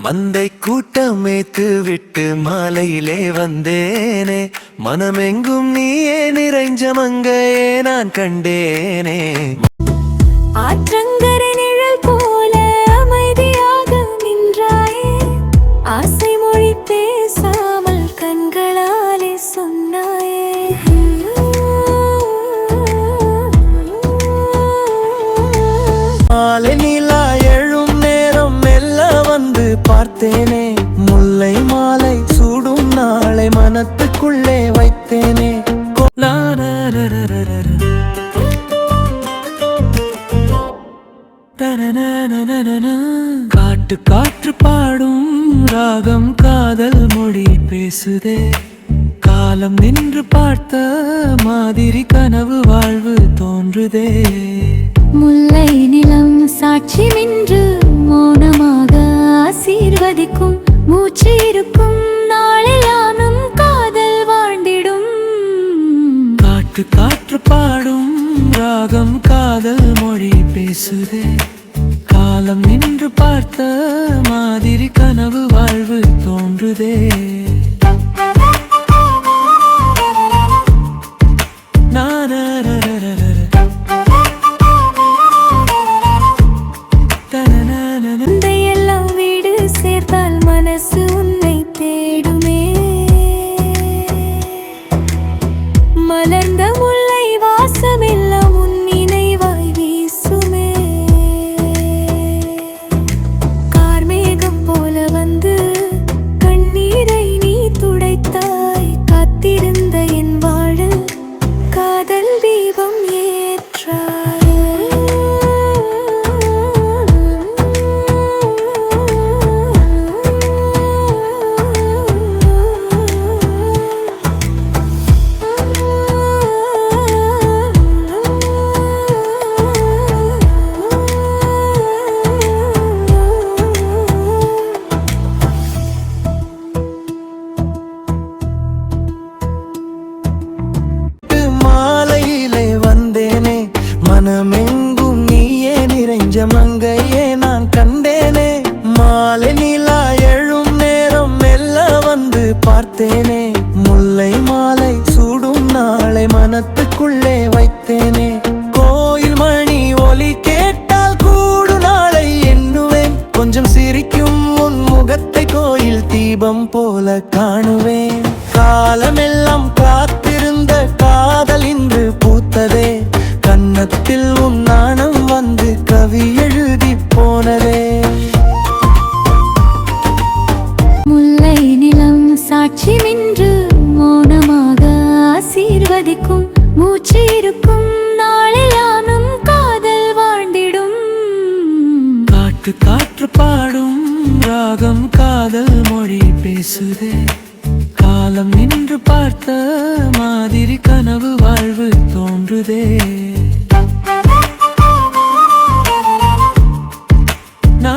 மந்தை கூட்டமேத்து விட்டு மாலையிலே வந்தேனே, மனமெங்கும் நீயே நிறைஞ்ச மங்கையே நான் கண்டேனே. ஆற்றங்கரை நிழல் போல அமைதியாக நின்றாயே, ஆசை மொழி பேசாமல் கண்களாலே சொன்னாயே. மாலை நிலா எழும் நேரம் மெல்ல வந்து பார்த்தேனே, முல்லை மாலை சூடும் நாளை மனத்துக்குள்ளே வைத்தேனே. காட்டு காற்று பாடும் ராகம் காதல் மொழி பேசுதே, காலம் நின்று பார்த்த மாதிரி கனவு வாழ்வு தோன்றுதே. முல்லை நிலம் சாட்சி நின்று மௌனமாக ஆசீர்வதிக்கும், மூச்சு இருக்கும் நாளெல்லாம் காதல் வாழ்ந்திடும். காட்டு காற்று பாடும் ராகம் காதல் மொழி பேசுதே, காலம் நின்று பார்த்த மாதிரி கனவு வாழ்வு தோன்றுதே. எல்லாம் வீடு சேர்த்தால் மனசு உன்னை தேடுமே, மலர்ந்த முல்லை வாசமெல்லாம் உன் நினைவாய் வீசுமே. கார்மேகம் போல வந்து கண்ணீரை நீ துடைத்தாய், காத்திருந்த என் வாழல் காதல் தீபம் ஏற்றாய். மனமெங்கும் நீயே நிறைஞ்ச மங்கையே நான் கண்டேனே, மாலை நிலா எழும் நேரம் மெல்ல வந்து பார்த்தேனே, முல்லை மாலை சூடும் நாளை மனத்துக்குள்ளே வைத்தேனே. கோயில் மணி ஒலி கேட்டால் கூடு நாளை எண்ணுவேன், கொஞ்சம் சிரிக்கும் உன் முகத்தை கோயில் தீபம் போல காணுவேன். காலமெல்லாம் காத்திருந்த காதல் இன்று பூத்ததே, கன்னத்தில் உன் நாணம் வந்து கவி எழுதி போனதே. முல்லை நிலம் சாட்சி நின்று மௌனமாக ஆசீர்வதிக்கும், மூச்சு இருக்கும் நாளெல்லாம் காதல் வாழ்ந்திடும். காட்டு காற்று பாடும் ராகம் காதல் மொழி பேசுதே, காலம் நின்று பார்த்த மாதிரி கனவு வாழ்வு தோன்றுதே. Na